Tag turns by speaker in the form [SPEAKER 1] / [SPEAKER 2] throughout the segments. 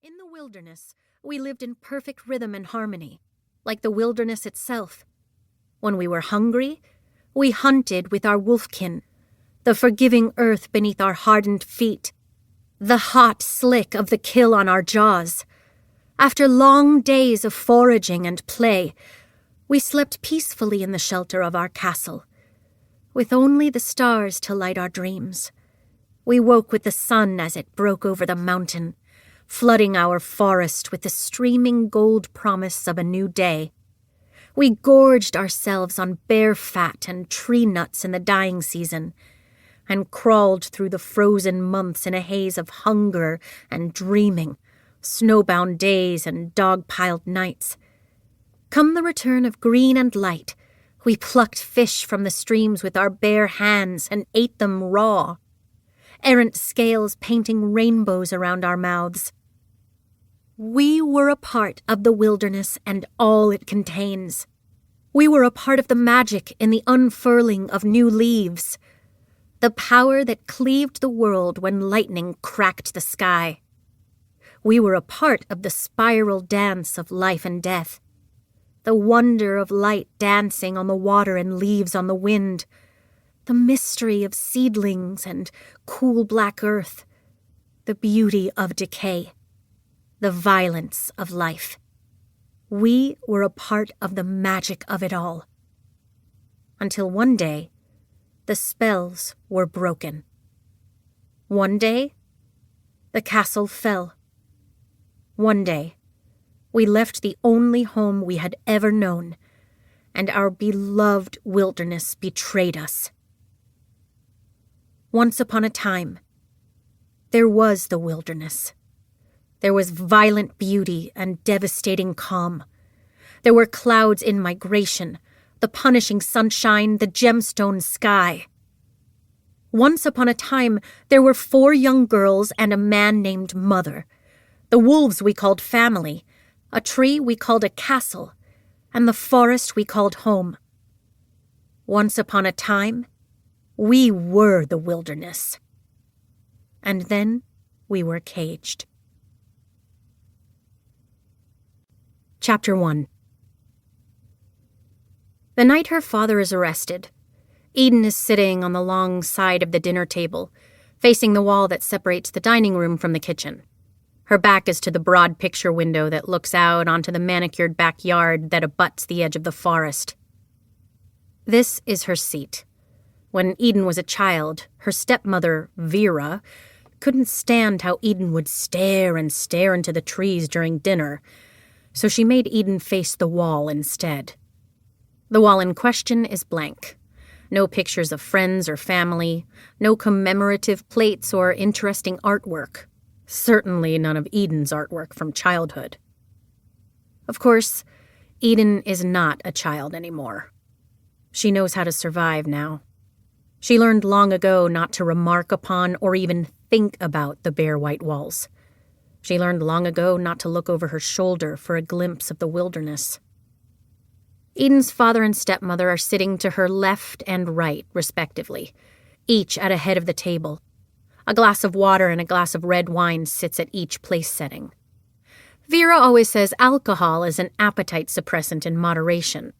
[SPEAKER 1] In the wilderness, we lived in perfect rhythm and harmony, like the wilderness itself. When we were hungry, we hunted with our wolfkin, the forgiving earth beneath our hardened feet, the hot slick of the kill on our jaws. After long days of foraging and play, we slept peacefully in the shelter of our castle, with only the stars to light our dreams. We woke with the sun as it broke over the mountain, flooding our forest with the streaming gold promise of a new day. We gorged ourselves on bear fat and tree nuts in the dying season, and crawled through the frozen months in a haze of hunger and dreaming, snowbound days and dog-piled nights. Come the return of green and light, we plucked fish from the streams with our bare hands and ate them raw, errant scales painting rainbows around our mouths. We were a part of the wilderness and all it contains. We were a part of the magic in the unfurling of new leaves, the power that cleaved the world when lightning cracked the sky. We were a part of the spiral dance of life and death, the wonder of light dancing on the water and leaves on the wind, the mystery of seedlings and cool black earth, the beauty of decay, the violence of life. We were a part of the magic of it all. Until one day, the spells were broken. One day, the castle fell. One day, we left the only home we had ever known, and our beloved wilderness betrayed us. Once upon a time, there was the wilderness. There was violent beauty and devastating calm. There were clouds in migration, the punishing sunshine, the gemstone sky. Once upon a time, there were 4 young girls and a man named Mother. The wolves we called family, a tree we called a castle, and the forest we called home. Once upon a time, we were the wilderness. And then we were caged. Chapter 1. The night her father is arrested, Eden is sitting on the long side of the dinner table, facing the wall that separates the dining room from the kitchen. Her back is to the broad picture window that looks out onto the manicured backyard that abuts the edge of the forest. This is her seat. When Eden was a child, her stepmother, Vera, couldn't stand how Eden would stare and stare into the trees during dinner, so she made Eden face the wall instead. The wall in question is blank. No pictures of friends or family, no commemorative plates or interesting artwork. Certainly none of Eden's artwork from childhood. Of course, Eden is not a child anymore. She knows how to survive now. She learned long ago not to remark upon or even think about the bare white walls. She learned long ago not to look over her shoulder for a glimpse of the wilderness. Eden's father and stepmother are sitting to her left and right, respectively, each at a head of the table. A glass of water and a glass of red wine sits at each place setting. Vera always says alcohol is an appetite suppressant in moderation,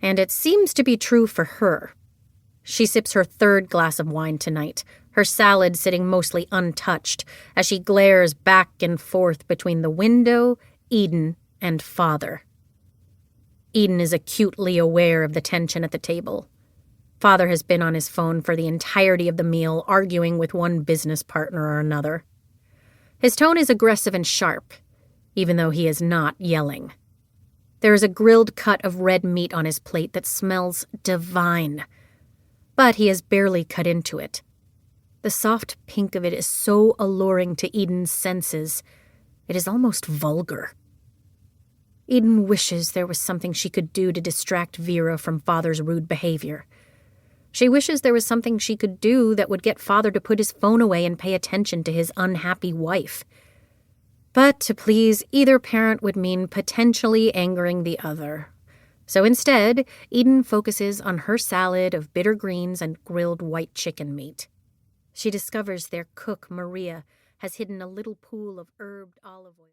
[SPEAKER 1] and it seems to be true for her. She sips her 3rd glass of wine tonight, her salad sitting mostly untouched, as she glares back and forth between the window, Eden, and father. Eden is acutely aware of the tension at the table. Father has been on his phone for the entirety of the meal, arguing with one business partner or another. His tone is aggressive and sharp, even though he is not yelling. There is a grilled cut of red meat on his plate that smells divine, but he has barely cut into it. The soft pink of it is so alluring to Eden's senses, it is almost vulgar. Eden wishes there was something she could do to distract Vera from Father's rude behavior. She wishes there was something she could do that would get Father to put his phone away and pay attention to his unhappy wife. But to please either parent would mean potentially angering the other. So instead, Eden focuses on her salad of bitter greens and grilled white chicken meat. She discovers their cook, Maria, has hidden a little pool of herbed olive oil.